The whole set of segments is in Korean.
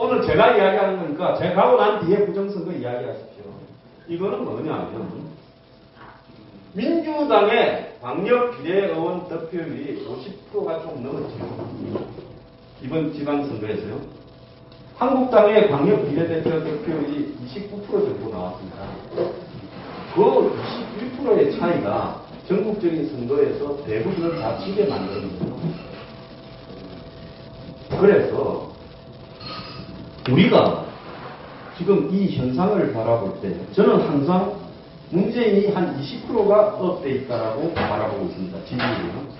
오늘 제가 이야기하는 거니까 제가 하고 난 뒤에 부정선거 이야기하십시오. 이거는 뭐냐면 민주당의 광역 비례의원 득표율이 50%가 좀 넘었죠. 이번 지방선거에서요. 한국당의 광역 비례대표 득표율이 29% 정도 나왔습니다. 그 21%의 차이가 전국적인 선거에서 대부분을 다 지게 만드는 거예요. 그래서 우리가 지금 이 현상을 바라볼 때 저는 항상 문재인이 한 20%가 업돼 있다라고 바라보고 있습니다. 지지율이요.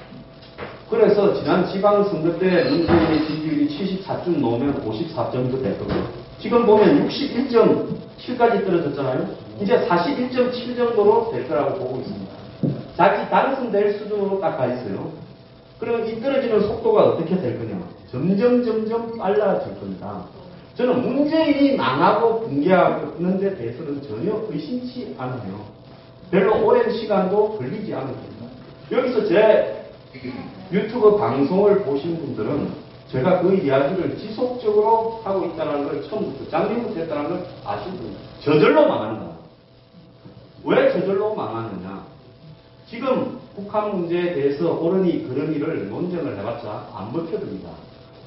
그래서 지난 지방선거 때 문재인의 지지율이 74점 넘으면 54점도 됐거든요. 지금 보면 61.7까지 떨어졌잖아요. 이제 41.7 정도로 될 거라고 보고 있습니다. 자칫 당선될 수준으로 딱 가 있어요. 그럼 이 떨어지는 속도가 어떻게 될 거냐. 점점 빨라질 겁니다. 저는 문재인이 망하고 붕괴하는 데 대해서는 전혀 의심치 않아요. 별로 오랜 시간도 걸리지 않을 겁니다. 여기서 제 유튜브 방송을 보신 분들은 제가 그 이야기를 지속적으로 하고 있다는 걸 처음부터 작년부터 했다는 걸 아실 겁니다. 저절로 망한다. 왜 저절로 망하느냐. 지금 북한 문제에 대해서 어른이 그러니를 논쟁을 해봤자 안 먹혀듭니다.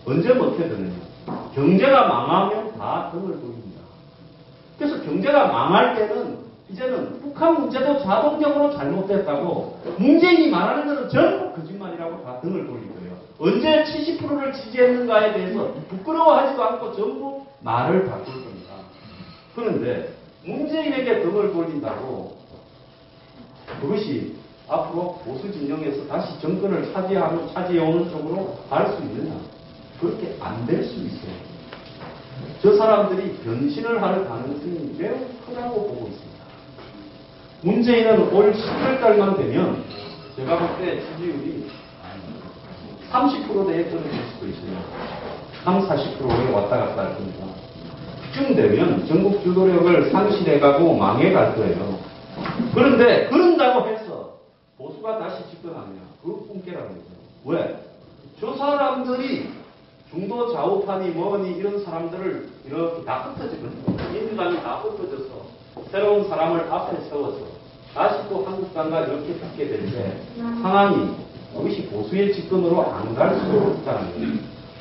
언제 먹혀드느냐. 경제가 망하면 다 등을 돌립니다. 그래서 경제가 망할 때는 이제는 북한 문제도 자동적으로 잘못됐다고 문재인이 말하는 것은 전부 거짓말이라고 다 등을 돌릴 거예요. 언제 70%를 지지했는가에 대해서 부끄러워하지도 않고 전부 말을 바꿀 겁니다. 그런데 문재인에게 등을 돌린다고 그것이 앞으로 보수 진영에서 다시 정권을 차지해오는 쪽으로 갈 수 있느냐? 그렇게 안 될 수 있어요. 저 사람들이 변신을 할 가능성이 매우 크다고 보고 있습니다. 문재인은 올 10월 달만 되면 제가 볼 때 지지율이 30%대에 떨어질 수도 있어요. 30, 40%에 왔다 갔다 할 겁니다. 쯤 되면 전국 주도력을 상실해가고 망해갈 거예요. 그런데 그런다고 해서 보수가 다시 집권하느냐? 그거 꿈깨라는 거죠. 왜? 저 사람들이 중도 좌우파니 뭐니 이런 사람들을 이렇게 다 흩어지거든요. 민주당이 다 흩어져서 새로운 사람을 앞에 세워서 다시 또 한국당과 이렇게 붙게 되는데 상황이 그것이 보수의 집권으로 안 갈 수도 있다는 거예요.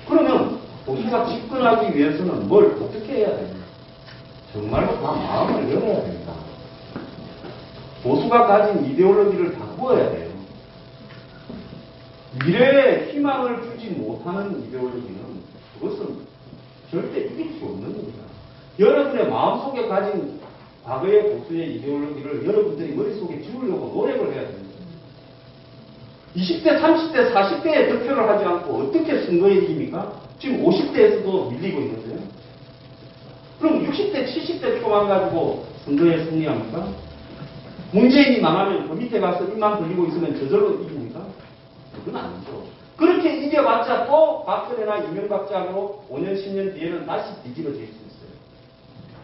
그러면 보수가 집권하기 위해서는 뭘 어떻게 해야 됩니까? 정말로 다 마음을 열어야 됩니다. 보수가 가진 이데올로기를 바꾸어야 돼요. 미래에 희망을 주지 못하는 이데올로기는 그것은 절대 이길 수 없는 겁니다. 여러분의 마음속에 가진 과거의 보수의 이데올로기를 여러분들이 머릿속에 지우려고 노력을 해야 됩니다. 20대, 30대, 40대에 득표를 하지 않고 어떻게 선거에 이깁니까? 지금 50대에서도 밀리고 있는데요. 그럼 60대, 70대 표만 가지고 선거에 승리합니까? 문재인이 망하면 그 밑에 가서 입만 벌리고 있으면 저절로 이깁니까? 그건 아니죠. 그렇게 이겨봤자 또 박근혜나 이명박장으로 5년, 10년 뒤에는 다시 뒤집어질 수 있어요.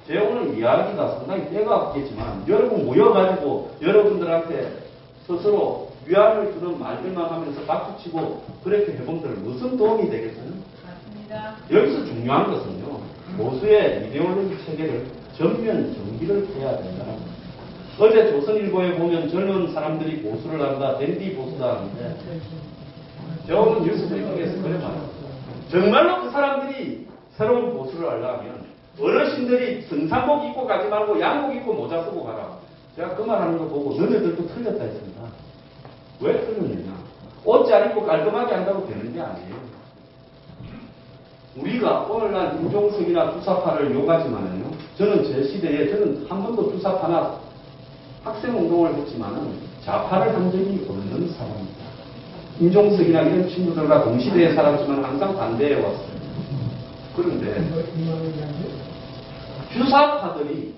제 오늘 이야기가 상당히 때가 없겠지만 여러분 모여가지고 여러분들한테 스스로 위안을 주는 말들만 하면서 박수치고 그렇게 해본들 무슨 도움이 되겠어요? 맞습니다. 여기서 중요한 것은요. 보수의 이데올로기 체계를 전면 정비를 해야 된다. 어제 조선일보에 보면 젊은 사람들이 보수를 한다. 댄디 보수다 하는데 제가 오늘 뉴스 브리핑에서 그래 말해요. 정말로 그 사람들이 새로운 보수를 하려면 어르신들이 등산복 입고 가지 말고 양복 입고 모자 쓰고 가라. 제가 그 말하는 거 보고 너네들도 틀렸다 했습니다. 왜 틀렸느냐. 옷 잘 입고 깔끔하게 한다고 되는 게 아니에요. 우리가 오늘날 임종석이나 주사파를 욕하지만은요. 저는 제 시대에 저는 한 번도 주사파나 학생운동을 했지만은 좌파를 한 적이 없는 사람입니다. 임종석이나 이런 친구들과 동시대에 살았지만 항상 반대해 왔어요. 그런데 주사파들이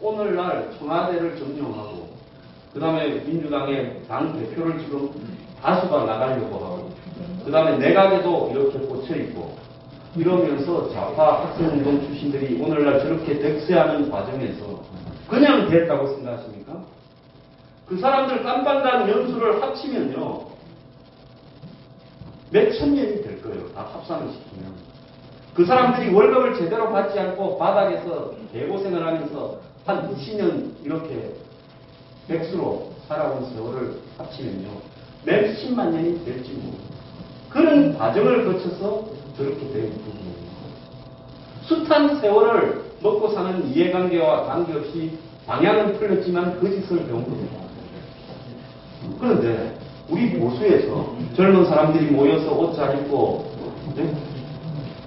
오늘날 청와대를 점령하고 그 다음에 민주당의 당 대표를 지금 다수가 나가려고 하고 그 다음에 내각에도 이렇게 꽂혀있고 이러면서 좌파 학생운동 출신들이 오늘날 저렇게 득세하는 과정에서 그냥 됐다고 생각하십니까? 그 사람들 깜빵단 연수를 합치면요. 몇천 년이 될 거예요. 다 합산을 시키면. 그 사람들이 월급을 제대로 받지 않고 바닥에서 개고생을 하면서 한 20년 이렇게 백수로 살아온 세월을 합치면요. 몇십만 년이 될지 모릅니다. 그런 과정을 거쳐서 저렇게 된 부분이에요. 숱한 세월을 먹고 사는 이해관계와 관계없이 방향은 틀렸지만 그 짓을 배운 겁니다. 그런데 우리 보수에서 젊은 사람들이 모여서 옷 잘 입고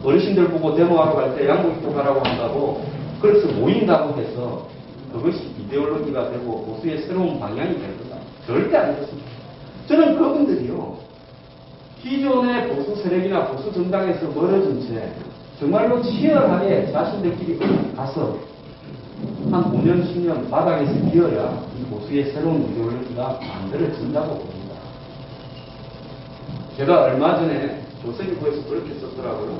어르신들 보고 데모하러 갈 때 양복 입고 가라고 한다고 그래서 모인다고 해서 그것이 이데올로기가 되고 보수의 새로운 방향이 될 거다. 절대 안 됐습니다. 저는 그분들이요. 기존의 보수 세력이나 보수 정당에서 멀어진 채 정말로 치열하게 자신들끼리 가서 한 5년, 10년 바닥에서 기어야 이 보수의 새로운 이데올로기가 만들어진다고 봅니다. 제가 얼마 전에 조선일보에서 그렇게 썼더라고요.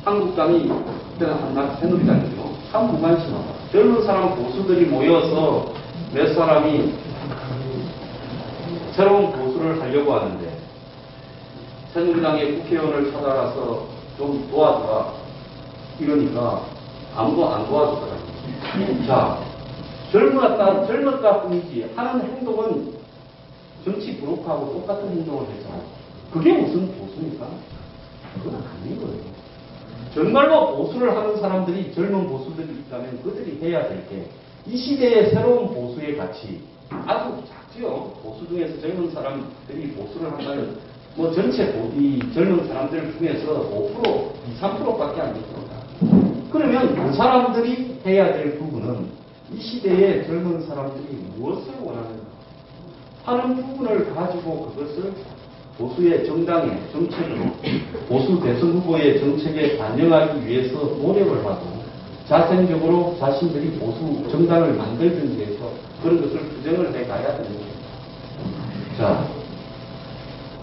한국당이 그때는 한날 새누리당이죠. 참 무관심하다. 젊은 사람 보수들이 모여서 몇 사람이 새로운 보수를 하려고 하는데 새누리당의 국회의원을 찾아가서 좀 도와줘라. 이러니까 아무도 안 도와주더라고요. 자, 젊었다 뿐이지 하는 행동은 정치 브로커하고 똑같은 행동을 했잖아요. 그게 무슨 보수입니까? 그건 아닌 거예요. 정말로 보수를 하는 사람들이 젊은 보수들이 있다면 그들이 해야 될 게 이 시대의 새로운 보수의 가치 아주 작지요. 보수 중에서 젊은 사람들이 보수를 한다면 뭐 전체 이 젊은 사람들 중에서 5%, 2, 3%밖에 안 됩니다. 그러면 그 사람들이 해야 될 부분은 이 시대의 젊은 사람들이 무엇을 원하는가 하는 부분을 가지고 그것을 보수의 정당의 정책으로 보수 대선 후보의 정책에 반영하기 위해서 노력을 하고 자생적으로 자신들이 보수 정당을 만들기 위해서 그런 것을 부정을 해가야 되는 거예요. 자,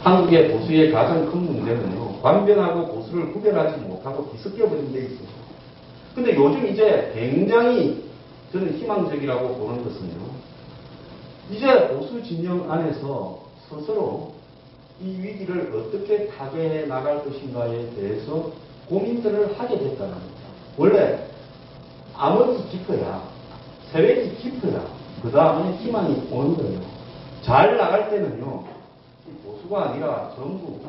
한국의 보수의 가장 큰 문제는요. 관변하고 보수를 구별하지 못하고 뒤섞여버린 데 있어요. 근데 요즘 이제 굉장히 저는 희망적이라고 보는 것은요. 이제 보수 진영 안에서 스스로 이 위기를 어떻게 타개해 나갈 것인가에 대해서 고민들을 하게 됐다는 겁니다. 원래 암흑이 깊어야, 세력이 깊어야 그 다음에 희망이 오는 거예요. 잘 나갈 때는요. 보수가 아니라 전부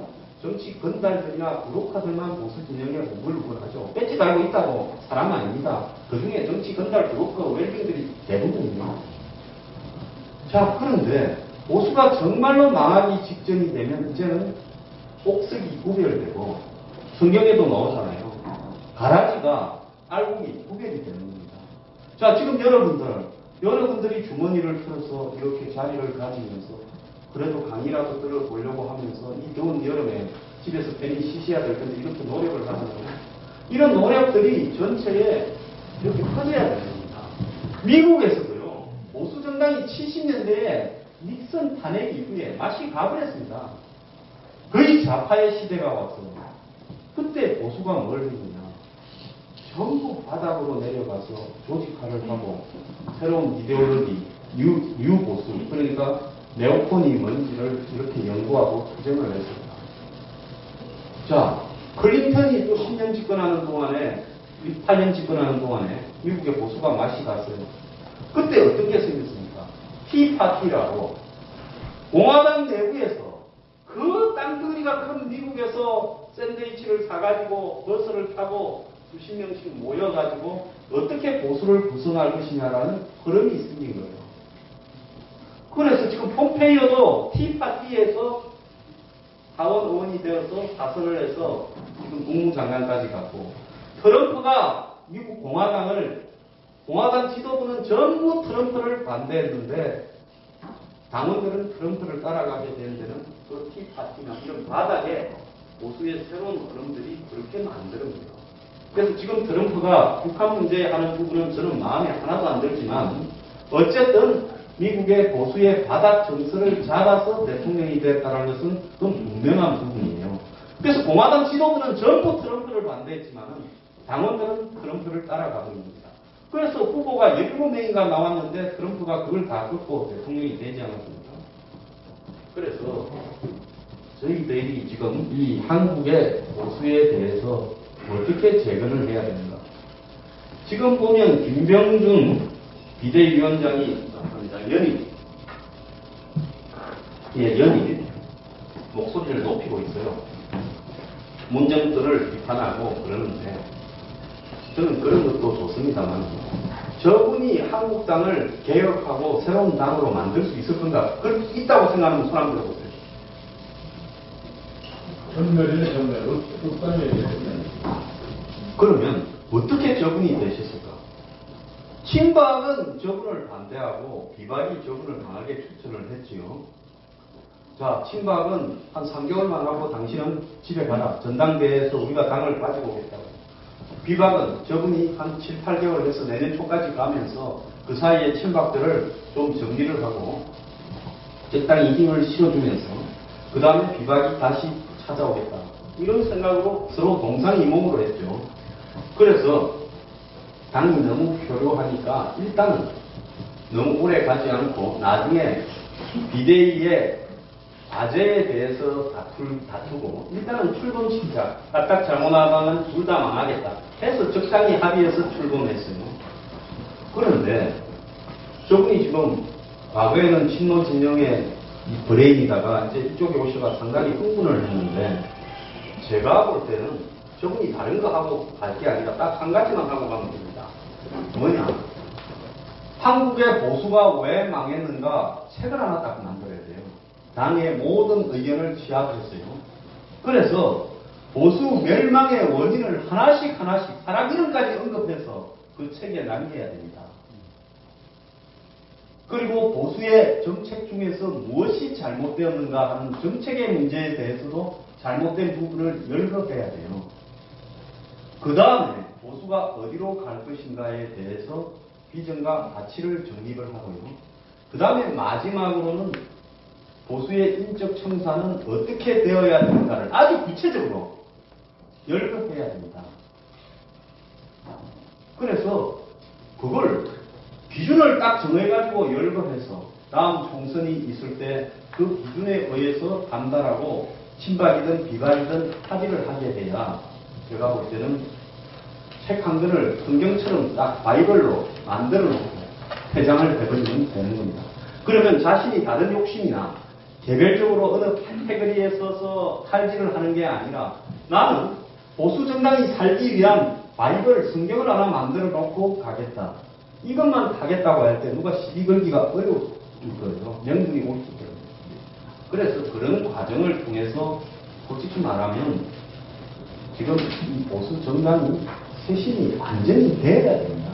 정치 건달들이나 브로커들만 보수 진영에 우글우글하죠. 배지 달고 있다고 사람 아닙니다. 그 중에 정치 건달 브로커 웰빙들이 대부분이에요. 자, 그런데 보수가 정말로 망하기 직전이 되면 이제는 옥석이 구별되고 성경에도 나오잖아요. 가라지가 알곡이 구별이 되는 겁니다. 자, 지금 여러분들이 주머니를 틀어서 이렇게 자리를 가지면서 그래도 강의라도 들어보려고 하면서 이 더운 여름에 집에서 괜히 쉬셔야 될 텐데 이렇게 노력을 하는 거예요. 이런 노력들이 전체에 이렇게 퍼져야 됩니다. 미국에서도요. 보수 정당이 70년대에 닉슨 탄핵 이후에 맛이 가버렸습니다. 거의 좌파의 시대가 왔어요. 그때 보수가 뭘 했느냐. 전부 바닥으로 내려가서 조직화를 하고 새로운 이데올로기, 뉴보수, 그러니까 네오콘이 뭔지를 이렇게 연구하고 투쟁을 했습니다. 자, 클린턴이 또 10년 집권하는 동안에, 8년 집권하는 동안에 미국의 보수가 맛이 갔어요. 그때 어떤 게 생겼습니까? 티파티라고 공화당 내부에서 그 땅덩이가 큰 미국에서 샌드위치를 사가지고 버스를 타고 수십 명씩 모여가지고 어떻게 보수를 구성할 것이냐라는 흐름이 생긴 거예요. 그래서 지금 폼페이오도 티파티에서 하원 의원이 되어서 사선을 해서 지금 국무장관까지 갔고, 트럼프가 미국 공화당 지도부는 전부 트럼프를 반대했는데 당원들은 트럼프를 따라가게 되는 데는 그 티파티나 이런 바닥에 보수의 새로운 흐름들이 그렇게 만들어집니다. 그래서 지금 트럼프가 북한 문제에 하는 부분은 저는 마음에 하나도 안 들지만 어쨌든 미국의 보수의 바닥 정서를 잡아서 대통령이 됐다는 것은 그건 분명한 부분이에요. 그래서 공화당 지도부는 전부 트럼프를 반대했지만 당원들은 트럼프를 따라가고 있습니다. 그래서 후보가 17명인가 나왔는데 트럼프가 그걸 다 긋고 대통령이 되지 않았습니다. 그래서 저희들이 지금 이 한국의 보수에 대해서 어떻게 재건을 해야 되는가? 지금 보면 김병준 비대위원장이 연이 목소리를 높이고 있어요. 문정들을 비판하고 그러는데 저는 그런 것도 좋습니다만 저분이 한국당을 개혁하고 새로운 당으로 만들 수 있을 건가? 그럴 수 있다고 생각하는 사람 들어보세요. 전멸이네, 전멸. 그러면 어떻게 저분이 되셨을까? 친박은 저분을 반대하고 비박이 저분을 강하게 추천을 했지요. 자, 친박은 한 3개월만 하고 당신은 집에 가라. 전당대회에서 우리가 당을 가지고 오겠다고. 비박은 저분이 한 7, 8개월 해서 내년 초까지 가면서 그 사이에 친박들을 좀 정리를 하고 적당히 힘을 실어주면서 그 다음에 비박이 다시 찾아오겠다. 이런 생각으로 서로 동상이몽으로 했죠. 그래서 당이 너무 표류하니까 일단은 너무 오래 가지 않고 나중에 비대위의 과제에 대해서 다투고 일단은 출범시키자. 까딱 잘못 나가면 둘 다 망하겠다 해서 적당히 합의해서 출범했어요. 그런데 저분이 지금 과거에는 친노 진영의 브레인이다가 이제 이쪽에 오셔가 상당히 흥분을 했는데 제가 볼 때는 저분이 다른 거 하고 갈 게 아니라 딱 한 가지만 하고 가면 됩니다. 뭐냐? 한국의 보수가 왜 망했는가 책을 하나 딱 만들어야 돼요. 당의 모든 의견을 취합했어요. 그래서 보수 멸망의 원인을 하나씩 사람 이름까지 언급해서 그 책에 남겨야 됩니다. 그리고 보수의 정책 중에서 무엇이 잘못되었는가 하는 정책의 문제에 대해서도 잘못된 부분을 열거해야 돼요. 그 다음에 보수가 어디로 갈 것인가에 대해서 비전과 가치를 정립을 하고요. 그 다음에 마지막으로는 보수의 인적 청산은 어떻게 되어야 되는가를 아주 구체적으로 열거해야 됩니다. 그래서 그걸 기준을 딱 정해가지고 열거해서 다음 총선이 있을 때 그 기준에 의해서 단단하고 친박이든 비박이든 합의를 하게 돼야 제가 볼 때는 책 한 권을 성경처럼 딱 바이블로 만들어 놓고 회장을 해버리면 되는 겁니다. 그러면 자신이 다른 욕심이나 개별적으로 어느 카테고리에 서서 칼질을 하는 게 아니라 나는 보수 정당이 살기 위한 바이블 성경을 하나 만들어 놓고 가겠다. 이것만 하겠다고 할 때 누가 시비 걸기가 어려울 거예요. 명분이 올 수 있거든요. 그래서 그런 과정을 통해서 솔직히 말하면 지금 이 보수 정당이 쇄신이 완전히 돼야 됩니다.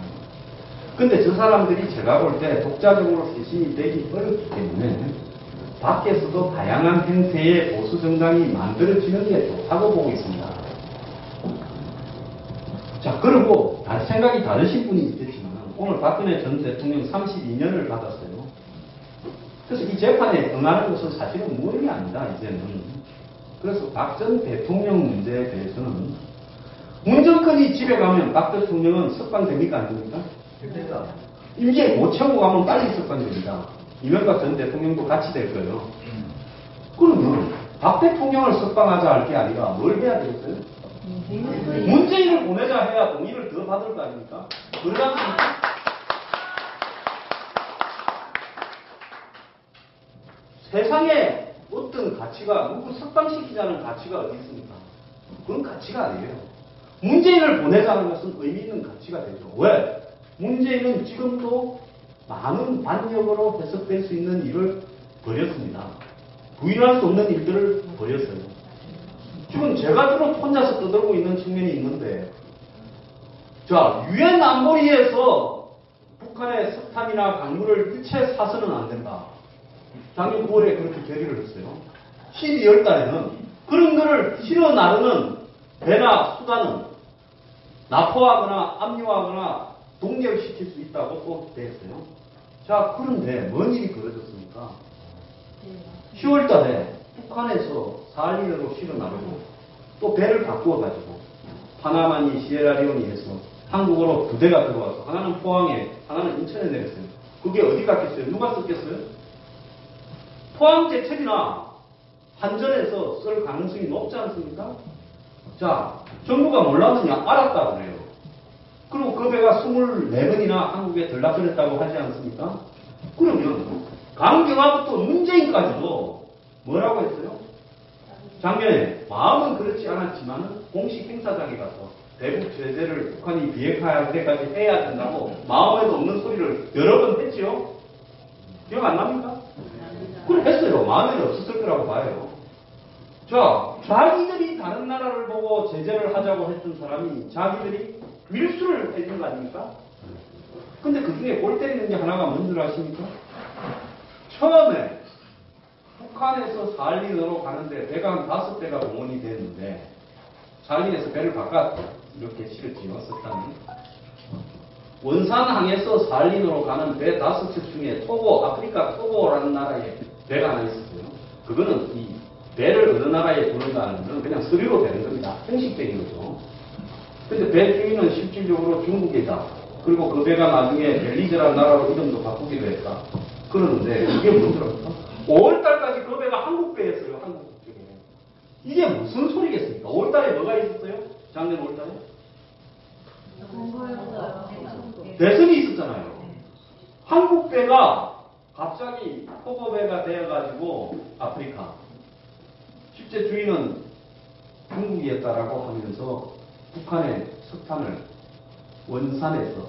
근데 저 사람들이 제가 볼 때 독자적으로 쇄신이 되기 어렵기 때문에 밖에서도 다양한 형태의 보수 정당이 만들어지는 게 좋다고 보고 있습니다. 자, 그리고 생각이 다르신 분이 있겠지만 오늘 박근혜 전 대통령 32년을 받았어요. 그래서 이 재판에 응하는 것은 사실은 무엇이 아니다, 이제는. 그래서 박 전 대통령 문제에 대해서는 문정권이 집에 가면 박 대통령은 석방됩니까, 안 됩니까? 됩니다. 임기에 못 채우고 가면 빨리 석방됩니다. 이명박 전 대통령도 같이 될 거예요. 그러면 박 대통령을 석방하자 할 게 아니라 뭘 해야 되겠어요? 문재인을 보내자 해야 동의를 더 받을 거 아닙니까? 그러다 세상에 어떤 가치가 누구 석방시키자는 가치가 어디 있습니까? 그건 가치가 아니에요. 문재인을 보내자는 것은 의미 있는 가치가 되죠. 왜? 문재인은 지금도 많은 반역으로 해석될 수 있는 일을 벌였습니다. 부인할 수 없는 일들을 벌였어요. 지금 제가 주로 혼자서 떠들고 있는 측면이 있는데, 자, 유엔 안보리에서 북한의 석탄이나 강물을 일체 사서는 안 된다. 작년 9월에 그렇게 결의를 했어요. 12월 달에는 그런 거를 실어 나르는 배나 수단은 납포하거나 압류하거나 동결시킬 수 있다고 또 됐어요. 자, 그런데 뭔 일이 벌어졌습니까? 10월 달에 북한에서 사할린으로 실어 나르고 또 배를 바꾸어가지고 파나마니 시에라리오니에서 한국으로 두 대가 들어와서 하나는 포항에 하나는 인천에 내렸어요. 그게 어디 갔겠어요? 누가 썼겠어요? 포항제철이나 한전에서 쓸 가능성이 높지 않습니까? 자, 정부가 몰랐느냐? 알았다고 그래요. 그리고 그 배가 24번이나 한국에 들락거렸다고 하지 않습니까? 그러면 강경화부터 문재인까지도 뭐라고 했어요? 작년에 마음은 그렇지 않았지만 공식 행사장에 가서 대북 제재를 북한이 비핵화할 때까지 해야 된다고 마음에도 없는 소리를 여러 번 했죠? 기억 안 납니까? 그걸 했어요. 마음에는 없었을 거라고 봐요. 자, 자기들이 다른 나라를 보고 제재를 하자고 했던 사람이 자기들이 밀수를 해준 거 아닙니까? 근데 그 중에 골 때리는 게 하나가 뭔지 아십니까? 처음에 북한에서 살린으로 가는데 배가 한 5대가 동원이 됐는데 살린에서 배를 바깥 이렇게 실었지요. 썼다니. 원산항에서 살린으로 가는 배 5척 중에 토고, 아프리카 토고라는 나라에 배가 하나 있었어요. 그거는 이 배를 어느 나라에 부른다는 건 그냥 서류로 되는 겁니다. 형식적인 거죠. 근데 배 주인은 실질적으로 중국이다. 그리고 그 배가 나중에 벨리즈라는 나라로 이름도 바꾸기도 했다. 그러는데 이게 뭐더랍니까? 5월달까지 그 배가 한국 배였어요. 한국 국적에. 이게 무슨 소리겠습니까? 5월달에 뭐가 있었어요? 작년 5월달에? 대선이 있었잖아요. 한국 배가 갑자기 토고 배가 되어가지고 아프리카. 실제 주인은 중국이었다라고 하면서 북한의 석탄을 원산에서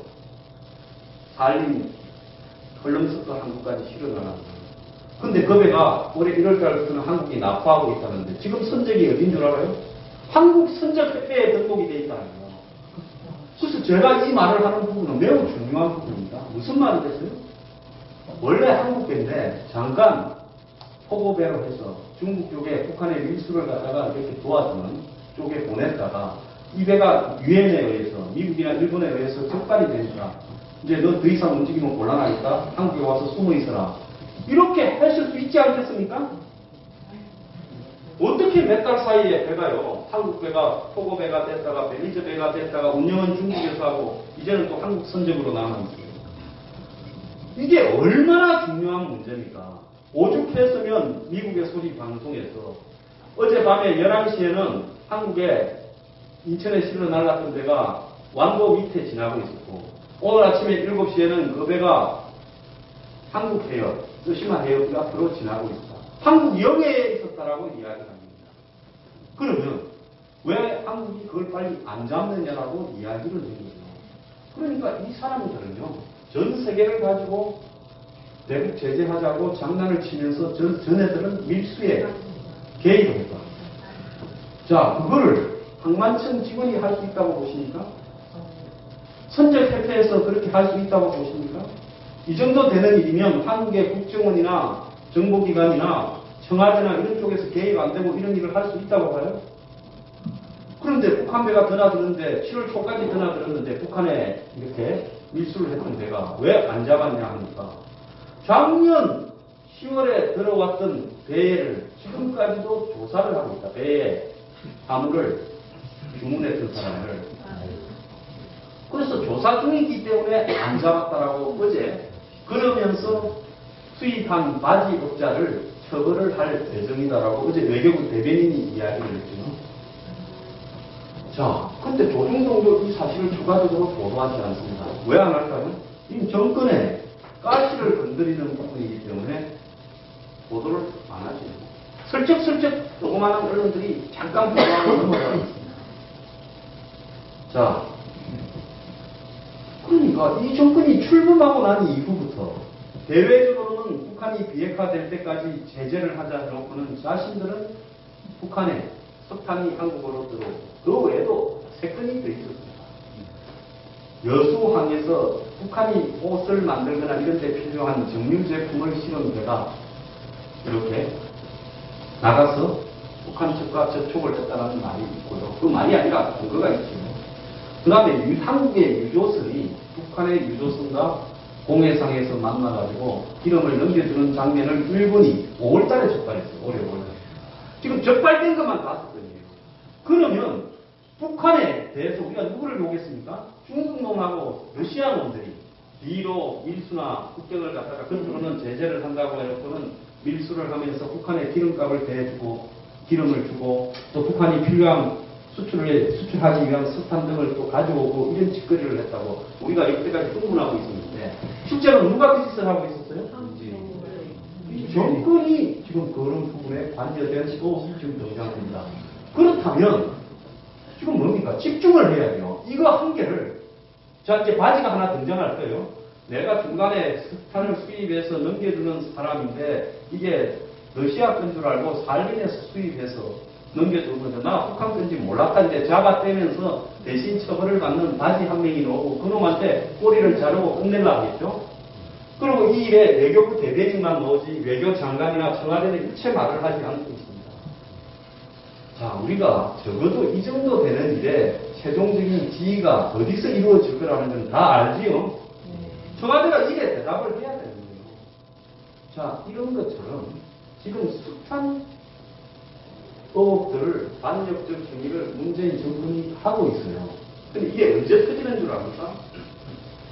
살린 헐렁석도 한국까지 실어나가는 거예요. 근데 그 배가 올해 1월달부터는 한국이 납부하고 있다는데 지금 선적이 어딘 줄 알아요? 한국 선적협회에 등록이 돼 있다는 거예요. 그래서 제가 이 말을 하는 부분은 매우 중요한 부분입니다. 무슨 말이 됐어요? 원래 한국 배인데 잠깐 포고배로 해서 중국 쪽에 북한의 밀수를 갖다가 이렇게 도와주는 쪽에 보냈다가 이 배가 유엔에 의해서 미국이나 일본에 의해서 적발이 되니까 이제 너 더 이상 움직이면 곤란하니까 한국에 와서 숨어 있어라. 이렇게 했을 수 있지 않겠습니까? 어떻게 몇 달 사이에 배가요? 한국 배가 토고 배가 됐다가 벨리즈 배가 됐다가 운영은 중국에서 하고 이제는 또 한국 선적으로 남아있어요. 이게 얼마나 중요한 문제입니까? 오죽했으면 미국의 소리 방송에서 어젯밤에 11시에는 한국에 인천에 실어 날랐던 배가 완도 밑에 지나고 있었고 오늘 아침에 7시에는 그 배가 한국 해역, 쓰시마 해역 앞으로 지나고 있다. 한국 영해에 있었다라고 이야기를 합니다. 그러면 왜 한국이 그걸 빨리 안 잡느냐라고 이야기를 한 거죠. 그러니까 이 사람들은요, 전 세계를 가지고 대북 제재하자고 장난을 치면서 전애들은 밀수에 개입을 했다. 자, 그거를 항만청 직원이 할 수 있다고 보십니까? 선적협회에서 그렇게 할 수 있다고 보십니까? 이 정도 되는 일이면 한국의 국정원이나 정보기관이나 청와대나 이런 쪽에서 개입 안 되고 이런 일을 할 수 있다고 봐요? 그런데 북한 배가 드나드는데 7월 초까지 드나들었는데 북한에 이렇게 밀수를 했던 배가 왜 안 잡았냐 하니까 작년 10월에 들어왔던 배를 지금까지도 조사를 하고 있다. 배의 화물을 주문했던 사람을. 그래서 조사 중이기 때문에 안 잡았다라고 어제 그러면서 수입한 바지업자를 처벌을 할 예정이다라고 어제 외교부 대변인이 이야기를 했죠. 자, 근데 조중동도 이 사실을 추가적으로 보도하지 않습니다. 왜 안 할까요? 이 정권의 가시를 건드리는 부분이기 때문에 보도를 안 하죠. 슬쩍슬쩍 조그마한 언론들이 잠깐 보도하고 넘어가고 있습니다. 자, 그러니까 이 정권이 출범하고 난 이후부터 대외적으로는 북한이 비핵화될 때까지 제재를 하자 해놓고는 자신들은 북한에 석탄이 한국으로 들어오고 그 외에도 3건이 더 있었습니다. 여수항에서 북한이 옷을 만들거나 이런 데 필요한 정유 제품을 실은 배가 이렇게 나가서 북한 측과 접촉을 했다는 말이 있고요. 그 말이 아니라 근거가 있죠. 그 다음에 한국의 유조선이 북한의 유조선과 공해상에서 만나가지고 기름을 넘겨주는 장면을 일본이 5월달에 적발했어요. 올해 5월달에. 지금 적발된 것만 5건이에요. 그러면 북한에 대해서 우리가 누구를 보겠습니까? 중국 놈하고 러시아 놈들이 뒤로 밀수나 국경을 갖다가 그쪽으로는 제재를 한다고 해놓고는 밀수를 하면서 북한에 기름값을 대주고 기름을 주고 또 북한이 필요한 수출하기 위한 석탄 등을 또 가져오고 이런 짓거리를 했다고 우리가 이때까지 흥분하고 있었는데 실제로 누가 그 짓을 하고 있었어요? 정권이 지금 그런 부분에 관여된 시고 지금 등장합니다. 그렇다면 지금 뭡니까? 집중을 해야죠. 이거 한 개를 자 이제 바지가 하나 등장할 거예요. 내가 중간에 석탄을 수입해서 넘겨주는 사람인데 이게 러시아 건 줄 알고 살빈에서 수입해서 넘겨준 건데 나 북한 건지 몰랐다는데 잡아떼면서 대신 처벌을 받는 바지 한 명이 나오고 그놈한테 꼬리를 자르고 끝내려고 하겠죠. 그리고 이 일에 외교부 대변인만 나오지 외교장관이나 청와대는 일체 말을 하지 않고 있습니다. 자, 우리가 적어도 이 정도 되는 일에 최종적인 지휘가 어디서 이루어질 거라는 건 다 알지요. 청와대가 이게 대답을 해야 되는 거예요. 자, 이런 것처럼 지금 석탄 의혹들을 반역적 행위를 문재인 정권이 하고 있어요. 근데 이게 언제 터지는 줄 압니까?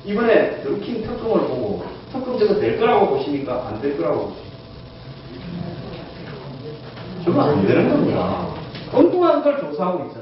이번에 던킨 특검을 보고 특검 저거 될 거라고 보십니까? 안 될 거라고 보십니까? 저거 안 되는 겁니다. 엉뚱한 걸 조사하고 있잖아요.